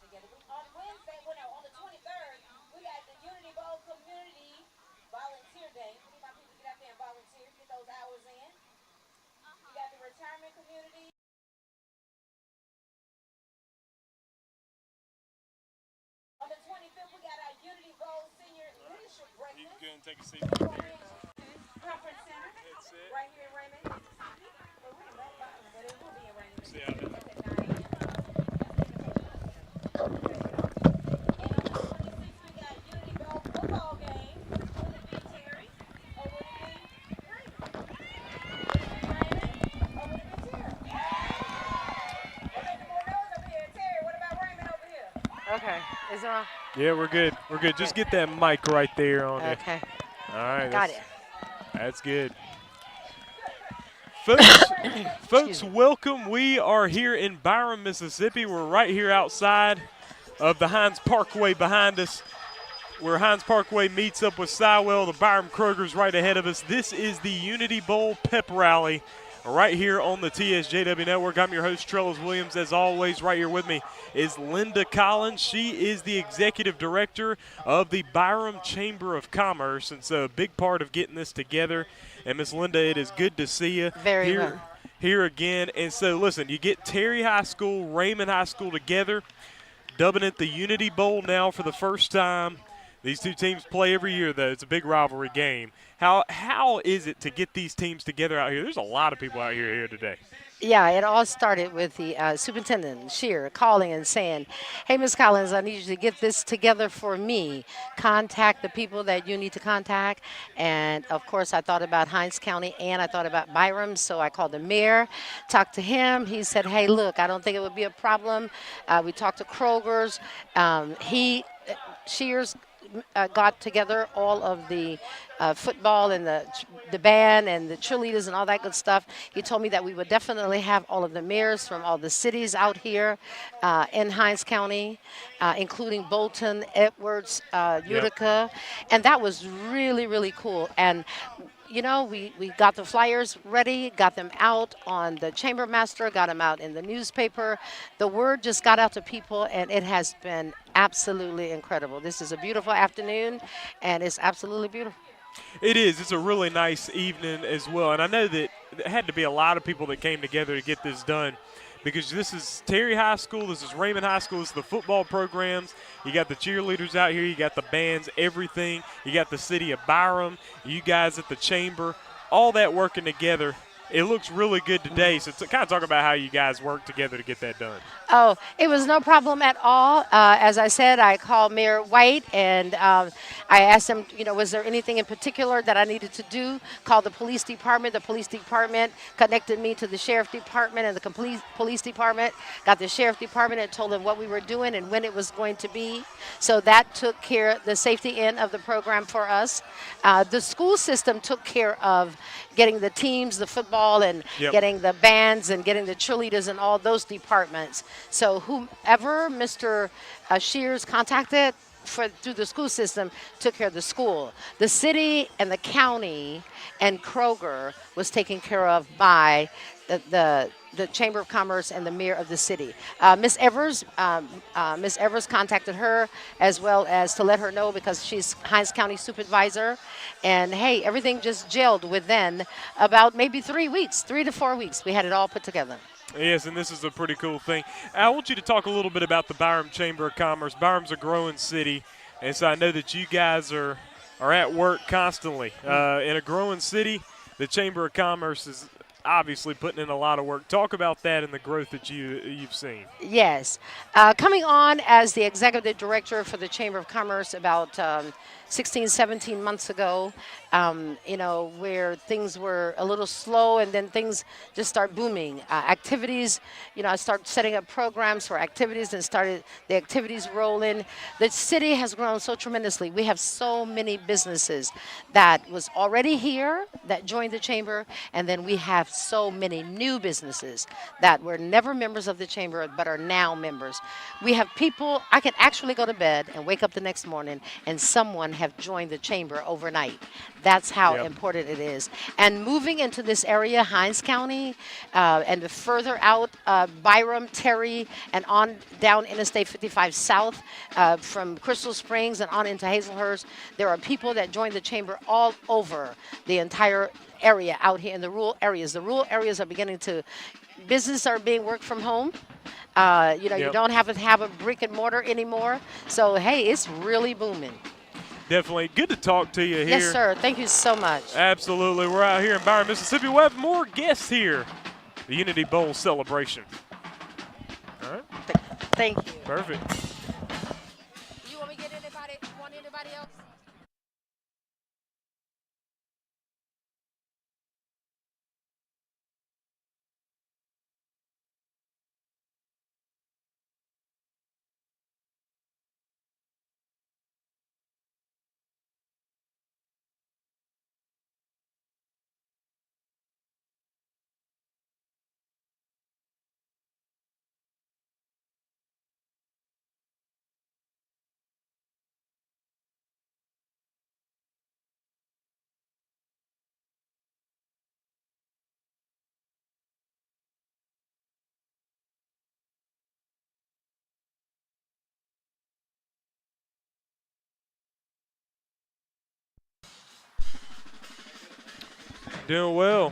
together. On Wednesday, well, no, on the 23rd, we got the Unity Bowl Community Volunteer Day. We need my people to get out there and volunteer, get those hours in. You got the retirement community. On the 25th, we got our Unity Bowl Senior Leadership Breakfast. You can go and take a seat right there. Conference Center. That's it. Right here in Raymond, Mississippi. Well, we're in that bottom, but it will be in Raymond, Mississippi. That's at 9 a.m. And on the 26th, we got Unity Bowl football game. Will it be Terry? Or will it be Raymond? Will it be Raymond? Or will it be Terry? We're making more noise over here. Terry, what about Raymond over here? Okay. Is it on? Yeah, we're good. We're good. Just get that mic right there on it. Okay. All right. Got it. That's good. Folks, welcome. We are here in Byram, Mississippi. We're right here outside of the Hines Parkway behind us, where Hines Parkway meets up with Sywell. The Byram Kroger's right ahead of us. This is the Unity Bowl Pep Rally right here on the TSJW Network. I'm your host, Trellis Williams. As always, right here with me is Linda Collins. She is the executive director of the Byram Chamber of Commerce, and so a big part of getting this together. And Miss Linda, it is good to see you here again. And so, listen, you get Terry High School, Raymond High School together, dubbing it the Unity Bowl now for the first time. These two teams play every year, though. It's a big rivalry game. How is it to get these teams together out here? There's a lot of people out here today. Yeah, it all started with the superintendent, Shear, calling and saying, hey, Ms. Collins, I need you to get this together for me. Contact the people that you need to contact. And, of course, I thought about Hines County and I thought about Byram, so I called the mayor, talked to him. He said, hey, look, I don't think it would be a problem. We talked to Kroger's. Shears got together all of the football and the band and the cheerleaders and all that good stuff. He told me that we would definitely have all of the mayors from all the cities out here in Hines County, including Bolton, Edwards, Utica. Yep. And that was really, really cool. And you know, we got the flyers ready, got them out on the Chamber Master, got them out in the newspaper. The word just got out to people, and it has been absolutely incredible. This is a beautiful afternoon, and it's absolutely beautiful. It is. It's a really nice evening as well. And I know that there had to be a lot of people that came together to get this done, because this is Terry High School, this is Raymond High School, this is the football programs. You got the cheerleaders out here, you got the bands, everything. You got the city of Byram, you guys at the Chamber, all that working together. It looks really good today. So kind of talk about how you guys work together to get that done. Oh, it was no problem at all. As I said, I called Mayor White, and I asked him, you know, was there anything in particular that I needed to do? Called the police department. The police department connected me to the sheriff department and the police department. Got the sheriff department and told them what we were doing and when it was going to be. So that took care of the safety end of the program for us. The school system took care of getting the teams, the football, and getting the bands and getting the cheerleaders and all those departments. So whomever Mr. Shears contacted through the school system took care of the school. The city and the county and Kroger was taken care of by the Chamber of Commerce and the mayor of the city. Miss Evers contacted her as well as to let her know, because she's Hines County supervisor. And hey, everything just gelled within about maybe 3 to 4 weeks. We had it all put together. Yes, and this is a pretty cool thing. I want you to talk a little bit about the Byram Chamber of Commerce. Byram's a growing city, and so I know that you guys are at work constantly. In a growing city, the Chamber of Commerce is obviously putting in a lot of work. Talk about that and the growth that you've seen. Yes. Coming on as the executive director for the Chamber of Commerce about 16, 17 months ago, you know, where things were a little slow and then things just start booming. Activities, you know, I started setting up programs for activities and started the activities rolling. The city has grown so tremendously. We have so many businesses that was already here that joined the chamber, and then we have so many new businesses that were never members of the chamber but are now members. We have people, I can actually go to bed and wake up the next morning and someone have joined the chamber overnight. That's how important it is. And moving into this area, Hinds County, and further out, Byram, Terry, and on down Interstate 55 South, from Crystal Springs and on into Hazelhurst, there are people that join the chamber all over the entire area out here in the rural areas. The rural areas are beginning to, businesses are being worked from home. You don't have to have a brick and mortar anymore. So, hey, it's really booming. Definitely. Good to talk to you here. Yes, sir. Thank you so much. Absolutely. We're out here in Byron, Mississippi. We have more guests here. The Unity Bowl celebration. All right. Thank you. Perfect. You want me to get anybody? Want anybody else? Doing well.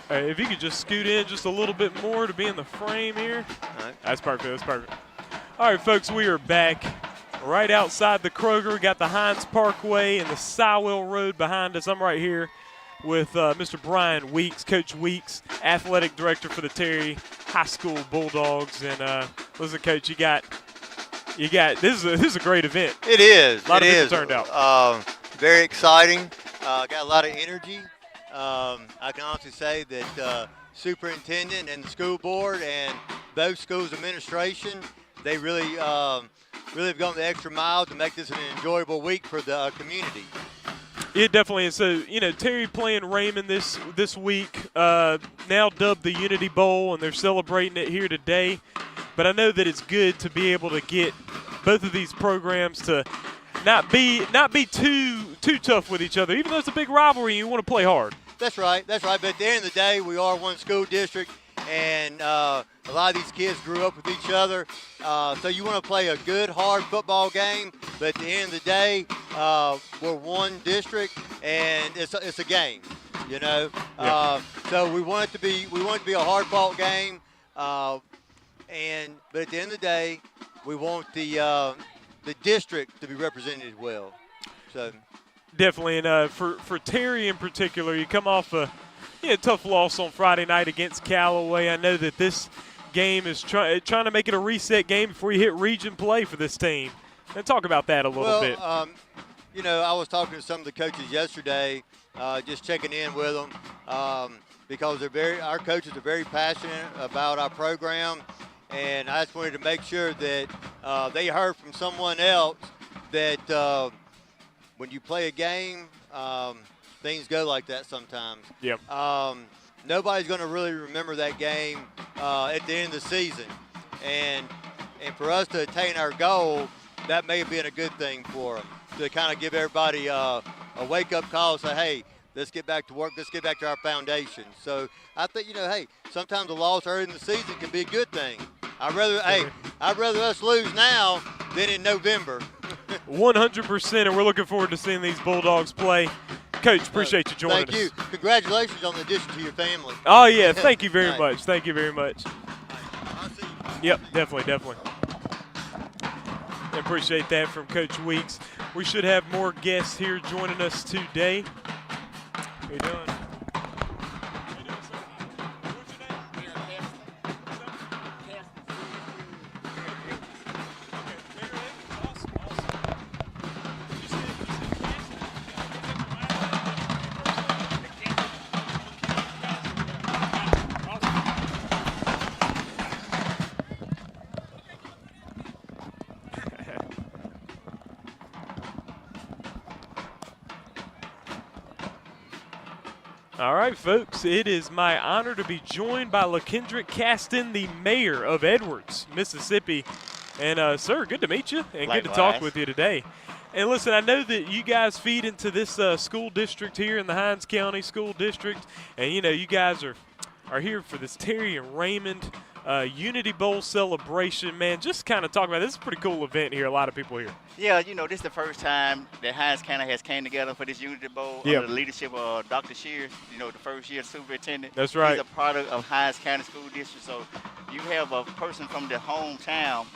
If you could just scoot in just a little bit more to be in the frame here. All right. That's perfect. That's perfect. All right, folks, we are back right outside the Kroger. We got the Hines Parkway and the Sywell Road behind us. I'm right here with Mr. Brian Weeks, Coach Weeks, athletic director for the Terry High School Bulldogs. And listen, Coach, you got this is a great event. It is. A lot it of is. people turned out. Very exciting. Got a lot of energy. I can honestly say that superintendent and the school board and both schools administration, they really have gone the extra mile to make this an enjoyable week for the community. It definitely is. So, Terry playing Raymond this week, now dubbed the Unity Bowl, and they're celebrating it here today. But I know that it's good to be able to get both of these programs to not be too tough with each other. Even though it's a big rivalry, you want to play hard. That's right. But at the end of the day, we are one school district, and a lot of these kids grew up with each other. So you want to play a good, hard football game. But at the end of the day, we're one district, and it's a game. Yeah. So we want it to be a hard-fought game. But at the end of the day, we want the district to be represented well. So. Definitely, and for Terry in particular, you come off a tough loss on Friday night against Callaway. I know that this game is trying to make it a reset game before you hit region play for this team. And talk about that a little bit. I was talking to some of the coaches yesterday, just checking in with them because our coaches are very passionate about our program, and I just wanted to make sure that they heard from someone else that. When you play a game, things go like that sometimes. Yep. Nobody's going to really remember that game at the end of the season. And for us to attain our goal, that may have been a good thing for them, to kind of give everybody a wake-up call and say, hey, let's get back to work. Let's get back to our foundation. So I think, hey, sometimes a loss early in the season can be a good thing. I'd rather us lose now than in November. 100%, and we're looking forward to seeing these Bulldogs play. Coach, appreciate you joining us. Thank you. Congratulations on the addition to your family. Oh, yeah. Thank you very much. Thank you very much. I'll see you. Yep, definitely. I appreciate that from Coach Weeks. We should have more guests here joining us today. How you doing? All right, folks, it is my honor to be joined by LaKendrick Caston, the mayor of Edwards, Mississippi. And, sir, good to meet you and good to talk with you today. And listen, I know that you guys feed into this school district here in the Hinds County School District, and, you know, you guys are here for this Terry and Raymond Unity Bowl celebration. Man, just kind of talk about this. This is a pretty cool event here. A lot of people here. Yeah, you know, this is the first time that Hinds County has came together for this Unity Bowl under the leadership of Dr. Shears, you know, the first year superintendent. That's right. He's a product of Hinds County School District. So you have a person from the hometown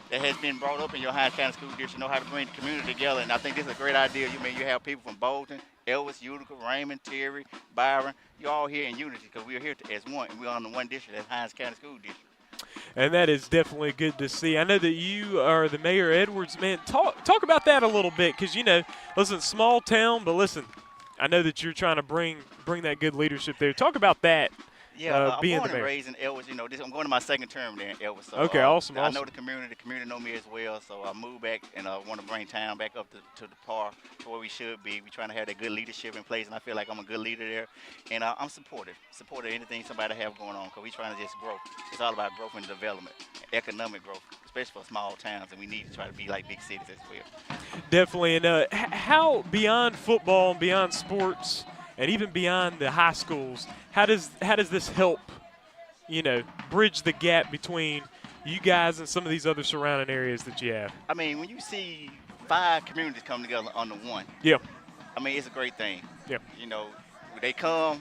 that has been brought up in your Hinds County School District, know how to bring the community together. And I think this is a great idea. You have people from Bolton, Elvis, Utica, Raymond-Terry, Byron. You're all here in unity because we're here as one, and we're on the one district as Hinds County School District. And that is definitely good to see. I know that you are the mayor of Edwards. Man, talk about that a little bit because, you know, listen, small town, but listen, I know that you're trying to bring that good leadership there. Talk about that. Yeah, I'm being born the mayor. and raised in Elvis. You know, I'm going to my second term there in Elvis. So, okay, awesome. I know the community. The community know me as well. So I moved back and I want to bring town back up to the par to where we should be. We're trying to have that good leadership in place, and I feel like I'm a good leader there. And I'm supportive anything somebody have going on because we're trying to just grow. It's all about growth and development, economic growth, especially for small towns, and we need to try to be like big cities as well. Definitely. And how beyond football and beyond sports and even beyond the high schools, how does this help, you know, bridge the gap between you guys and some of these other surrounding areas that you have? I mean, when you see 5 communities come together under one, yeah, I mean, it's a great thing. Yeah. You know, when they come,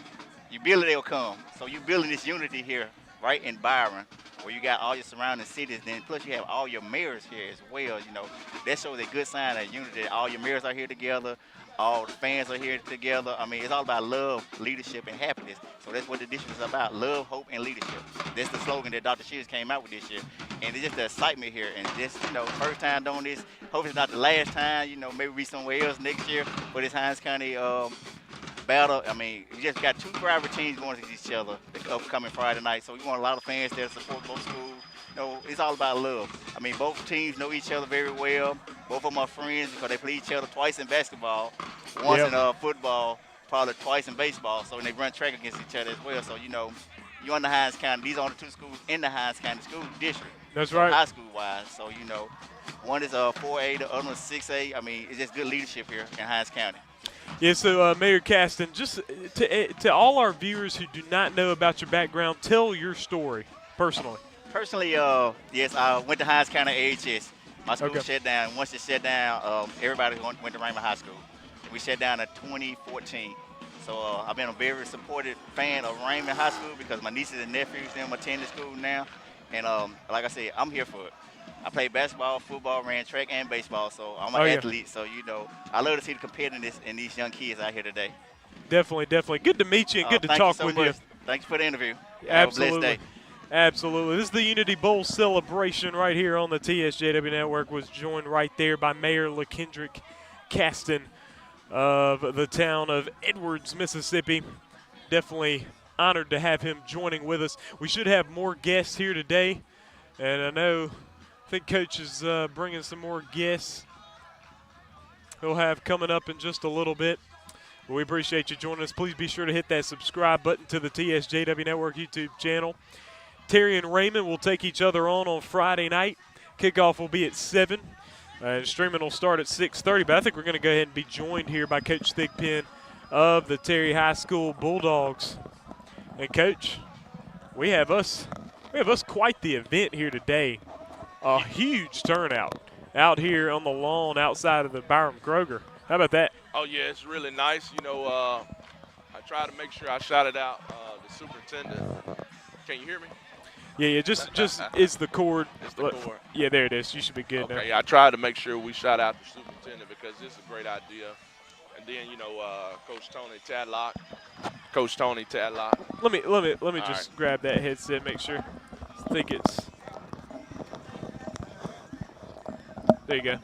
you build it, they'll come. So you building this unity here right in Byron, where you got all your surrounding cities, then plus you have all your mayors here as well. You know, that shows a good sign of unity. All your mayors are here together. All the fans are here together. I mean, it's all about love, leadership, and happiness. So that's what the district is about, love, hope, and leadership. That's the slogan that Dr. Shears came out with this year. And it's just the excitement here. And just, you know, first time doing this. Hope it's not the last time. You know, maybe we somewhere else next year for this Hinds County battle. I mean, we just got 2 rival teams going against each other the upcoming Friday night. So we want a lot of fans there to support both schools. You know, it's all about love. I mean, both teams know each other very well. Both of them are friends because they play each other twice in basketball, once in football, probably twice in baseball. So they run track against each other as well. So, you know, you're in the Hinds County. These are the 2 schools in the Hinds County School District. That's right. High school-wise. So, you know, one is 4A, the other one's 6A. I mean, it's just good leadership here in Hinds County. Yeah, so Mayor Caston, just to all our viewers who do not know about your background, tell your story personally. Personally, yes, I went to Hinds County AHS. My school shut down. Once it shut down, everybody went to Raymond High School. We shut down in 2014. So I've been a very supported fan of Raymond High School because my nieces and nephews, them attend the school now. And like I said, I'm here for it. I played basketball, football, ran track, and baseball. So I'm an athlete. So, you know, I love to see the competitiveness in these young kids out here today. Definitely, definitely. Good to meet you and good to talk with you. Thanks for the interview. Absolutely. Have a blessed day. Absolutely. This is the Unity Bowl celebration right here on the TSJW Network. Was joined right there by Mayor LaKendrick Caston of the town of Edwards, Mississippi. Definitely honored to have him joining with us. We should have more guests here today, and I think Coach is bringing some more guests he'll have coming up in just a little bit. But we appreciate you joining us. Please be sure to hit that subscribe button to the TSJW Network YouTube channel. Terry and Raymond will take each other on Friday night. Kickoff will be at 7. And streaming will start at 6:30. But I think we're going to go ahead and be joined here by Coach Thigpen of the Terry High School Bulldogs. And, Coach, we have us quite the event here today. A huge turnout out here on the lawn outside of the Byram Kroger. How about that? Oh, yeah, it's really nice. You know, I tried to make sure I shouted out the superintendent. Can you hear me? Yeah, just it's the cord. It's the cord. Yeah, there it is. You should be good now. Okay, I tried to make sure we shout out the superintendent because this is a great idea. And then, you know, Coach Tony Tadlock. Let me just grab that headset, make sure. I think it's. There you go.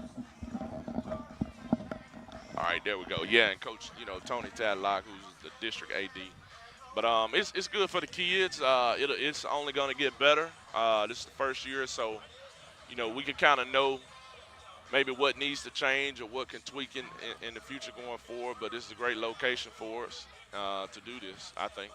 All right, there we go. Yeah, and Coach, you know, Tony Tadlock, who's the district AD. But it's good for the kids. It's only going to get better. This is the first year, so, you know, we can kind of know maybe what needs to change or what can tweak in the future going forward. But this is a great location for us. to do this, I think.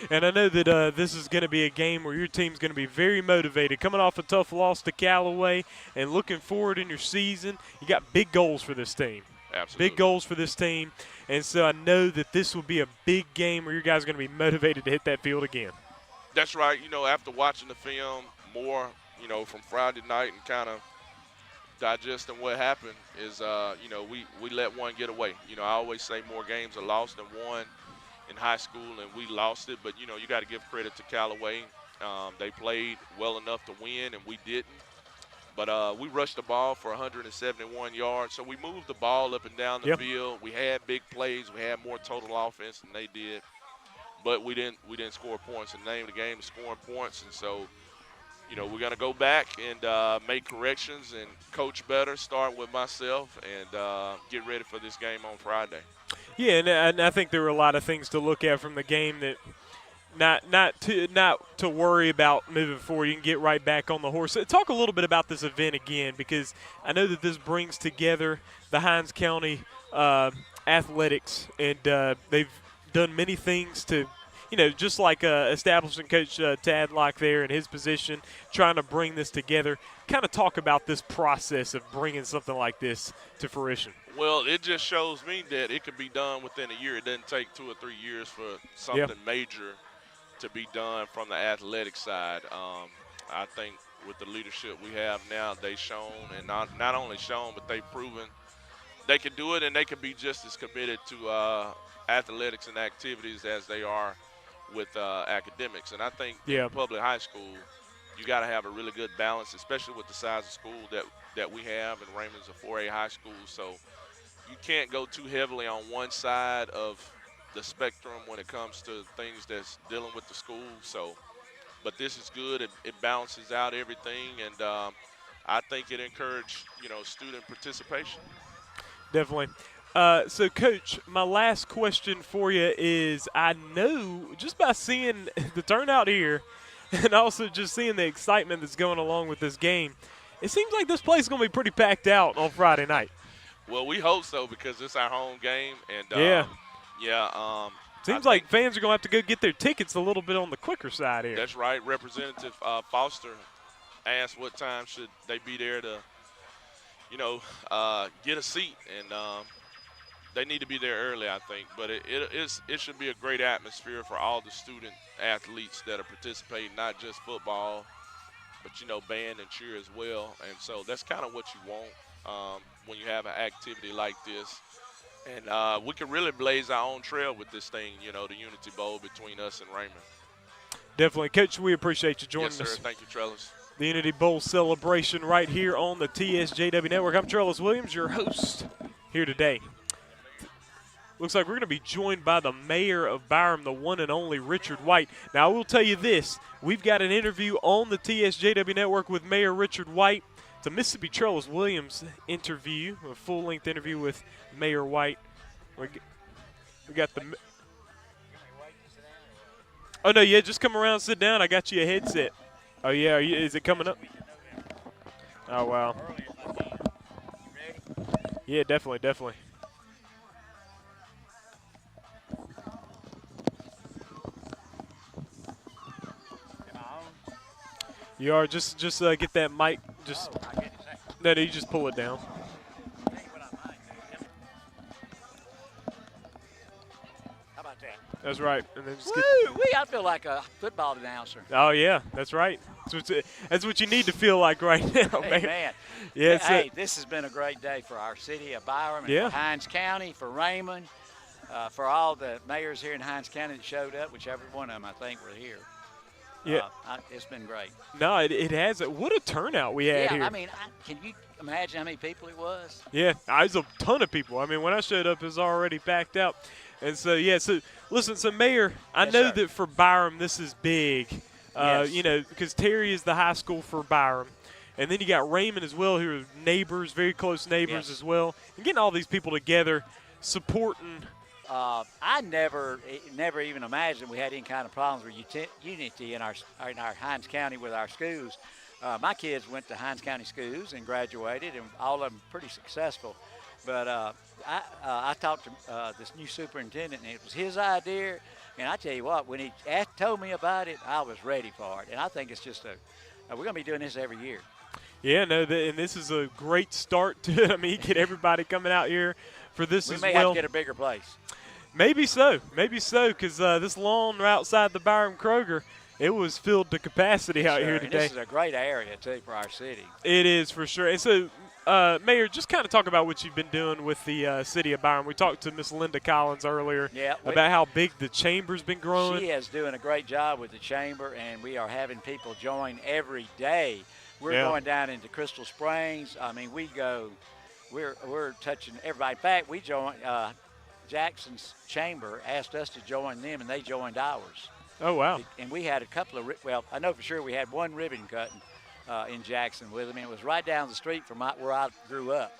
And I know that this is going to be a game where your team's going to be very motivated, coming off a tough loss to Callaway and looking forward in your season. You got big goals for this team. Absolutely. Big goals for this team. And so I know that this will be a big game where you guys are going to be motivated to hit that field again. That's right. After watching the film more, from Friday night and kind of digesting what happened is, we let one get away. I always say more games are lost than won in high school, and we lost it. But, you got to give credit to Callaway. They played well enough to win, and we didn't. But we rushed the ball for 171 yards. So we moved the ball up and down the field. We had big plays. We had more total offense than they did. But we didn't score points. The name of the game is scoring points. And so, we're going to go back and make corrections and coach better, start with myself, and get ready for this game on Friday. Yeah, and I think there were a lot of things to look at from the game that not to worry about moving forward. You can get right back on the horse. Talk a little bit about this event again, because I know that this brings together the Hinds County athletics, and they've done many things to, just like establishing Coach Tadlock there in his position, trying to bring this together. Kind of talk about this process of bringing something like this to fruition. Well, it just shows me that it could be done within a year. It doesn't take 2 or 3 years for something major to be done from the athletic side. I think with the leadership we have now, they've shown, and not only shown, but they've proven they can do it, and they can be just as committed to athletics and activities as they are with academics. And I think in public high school, you got to have a really good balance, especially with the size of school that we have, and Raymond's a 4A high school, so you can't go too heavily on one side of the spectrum when it comes to things that's dealing with the school. So, but this is good. It balances out everything, and I think it encouraged, student participation. Definitely. So, Coach, my last question for you is, I know just by seeing the turnout here and also just seeing the excitement that's going along with this game, it seems like this place is going to be pretty packed out on Friday night. Well, we hope so, because it's our home game. And seems like fans are going to have to go get their tickets a little bit on the quicker side here. That's right. Representative Foster asked what time should they be there to, get a seat. And they need to be there early, I think. But it should be a great atmosphere for all the student athletes that are participating, not just football, but, band and cheer as well. And so that's kind of what you want when you have an activity like this. And we can really blaze our own trail with this thing, the Unity Bowl between us and Raymond. Definitely. Coach, we appreciate you joining us. Yes, sir. Thank you, Trellis. The Unity Bowl celebration right here on the TSJW Network. I'm Trellis Williams, your host here today. Looks like we're going to be joined by the mayor of Byram, the one and only Richard White. Now, I will tell you this. We've got an interview on the TSJW Network with Mayor Richard White. It's a Mississippi Trellis Williams interview, a full-length interview with Mayor White. We got the – oh, no, yeah, just come around and sit down. I got you a headset. Oh, yeah, is it coming up? Oh, wow. Yeah, definitely. You are just get that mic. No, you just pull it down. How about that? That's right. And then just I feel like a football announcer. Oh yeah, that's right. That's what you need to feel like right now, Hey, man. man. Yeah. Hey, this has been a great day for our city of Byram and for Hinds County, for Raymond, for all the mayors here in Hinds County that showed up, whichever one of them I think were here. Yeah. It's been great. No, it has. What a turnout we had here. I mean, can you imagine how many people it was? Yeah, there's a ton of people. I mean, when I showed up, it was already packed out. And so, listen, Mayor, I know that for Byram this is big, because Terry is the high school for Byram. And then you got Raymond as well, who are neighbors, very close neighbors as well. And getting all these people together, supporting. I never even imagined we had any kind of problems with unity in our Hinds County with our schools. My kids went to Hinds County schools and graduated, and all of them pretty successful. But I talked to this new superintendent, and it was his idea. And I tell you what, when he told me about it, I was ready for it. And I think it's just we're going to be doing this every year. Yeah, no, and this is a great start to it. I mean, you get everybody coming out here for this as well. We may have to get a bigger place. Maybe so, because this lawn outside the Byram Kroger, it was filled to capacity out here today. And this is a great area, too, for our city. It is, for sure. And so, Mayor, just kind of talk about what you've been doing with the city of Byram. We talked to Miss Linda Collins earlier about how big the chamber's been growing. She is doing a great job with the chamber, and we are having people join every day. We're going down into Crystal Springs. I mean, we're touching everybody. In fact, we joined Jackson's chamber, asked us to join them, and they joined ours. Oh, wow. And we had a couple of, I know for sure we had one ribbon cutting in Jackson with them, and it was right down the street from where I grew up.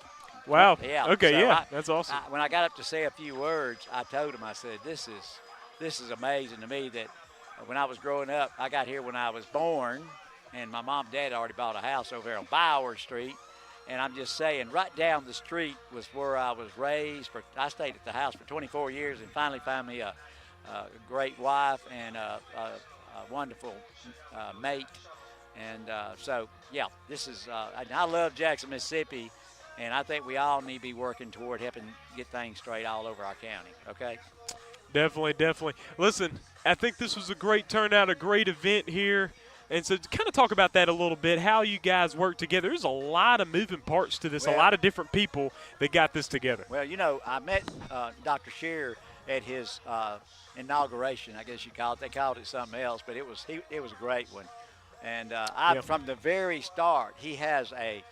Wow. Yeah. Okay, so that's awesome. When I got up to say a few words, I told him, I said, this is amazing to me that when I was growing up, I got here when I was born, and my mom and dad already bought a house over there on Bauer Street. And I'm just saying, right down the street was where I was raised. I stayed at the house for 24 years and finally found me a great wife and a wonderful mate. And so, this is I love Jackson, Mississippi, and I think we all need to be working toward helping get things straight all over our county, okay? Definitely. Listen, I think this was a great turnout, a great event here. And so to kind of talk about that a little bit, how you guys work together. There's a lot of moving parts to this, a lot of different people that got this together. Well, I met Dr. Shearer at his inauguration, I guess you call it. They called it something else, but it was a great one. And from the very start, he has I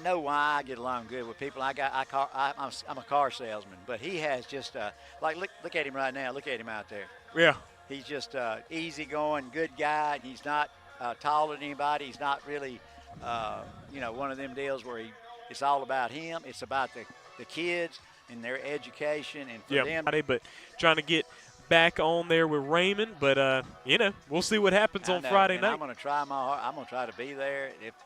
know why I get along good with people. I'm a car salesman, but he has just look at him right now. Look at him out there. Yeah. He's just easygoing, good guy. He's not taller than anybody. He's not really, one of them deals where it's all about him. It's about the kids and their education and for them. But trying to get back on there with Raymond, but we'll see what happens on Friday night. I'm going to try my heart. I'm going to try to be there. It's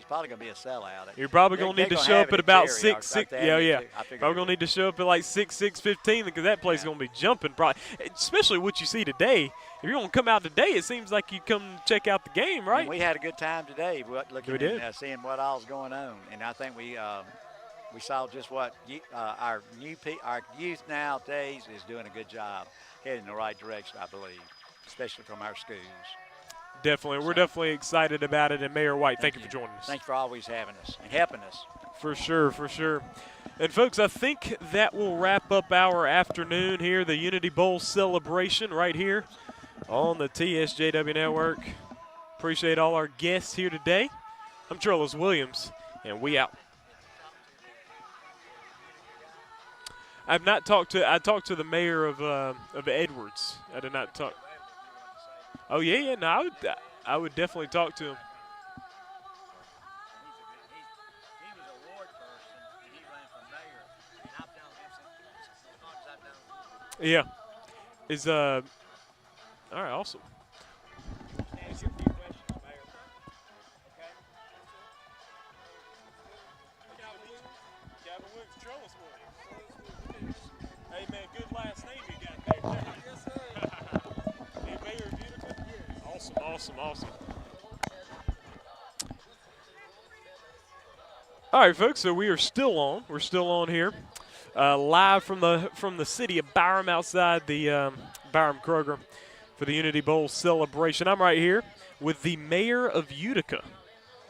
probably going to be a sellout. You're probably going to need to show up at about 6. Probably going to need to show up at like 6:15 because that place is going to be jumping. Probably, especially what you see today. If you're going to come out today, it seems like you come check out the game, right? And we had a good time today, looking and seeing what all's going on, and I think we saw just what our youth nowadays is doing a good job, heading in the right direction, I believe, especially from our schools. Definitely. We're definitely excited about it. And Mayor White, thank you for joining us. Thanks for always having us and helping us. For sure. And, folks, I think that will wrap up our afternoon here, the Unity Bowl celebration right here on the TSJW Network. Appreciate all our guests here today. I'm Trellis Williams, and we out. I talked to the mayor of Edwards. I did not talk. Oh yeah. No, I would definitely talk to him. He was a ward person, and he ran for mayor, and I've known him since as long as I've known him. Yeah. Is all right. Awesome. Ask you a few questions, Mayor. Okay. Gavin Williams, Trellis Williams. Hey, man, good last name you got there. Yes, sir. Hey, Mayor of Utica? Awesome. All right, folks, so we are still on. We're still on here. Live from the city of Byram outside the Byram Kroger for the Unity Bowl celebration. I'm right here with the mayor of Utica,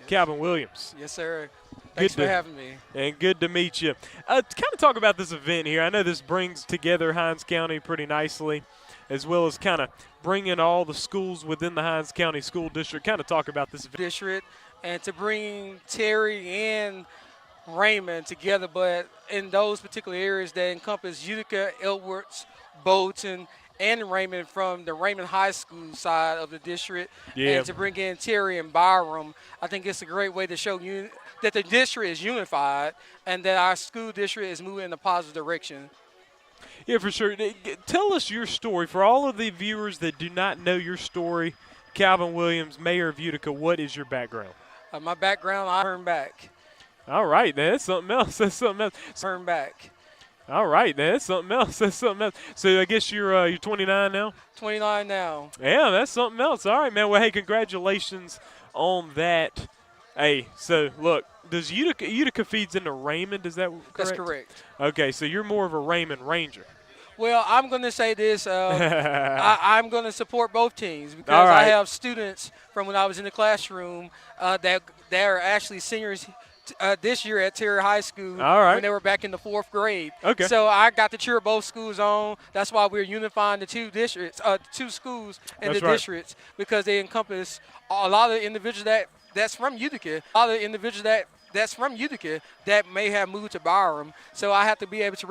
Calvin Williams. Yes, sir. Thanks for having me. And good to meet you. To kind of talk about this event here, I know this brings together Hinds County pretty nicely, as well as kind of bringing all the schools within the Hinds County School District. Kind of talk about this event. District, and to bring Terry and Raymond together, but in those particular areas that encompass Utica, Edwards, Bolton, and Raymond from the Raymond High School side of the district, and to bring in Terry and Byram, I think it's a great way to show that the district is unified and that our school district is moving in a positive direction. Yeah, for sure. Tell us your story. For all of the viewers that do not know your story, Calvin Williams, mayor of Utica, what is your background? My background, I turned back. All right, man. That's something else. That's something else. Turn back. All right, man. That's something else. That's something else. So I guess you're 29 now? 29 now. Yeah, that's something else. All right, man. Well, hey, congratulations on that. Hey, so look, does Utica feeds into Raymond? Is that correct? That's correct. Okay, so you're more of a Raymond Ranger. Well, I'm going to say this. I'm going to support both teams because All right. I have students from when I was in the classroom that are actually seniors this year at Terry High School All right. when they were back in the 4th grade. Okay. So I got to cheer both schools on. That's why we're unifying the two districts, two schools in That's the right. districts because they encompass a lot of individuals that's from Utica, a lot of individuals that's from Utica that may have moved to Byram. So I have to be able to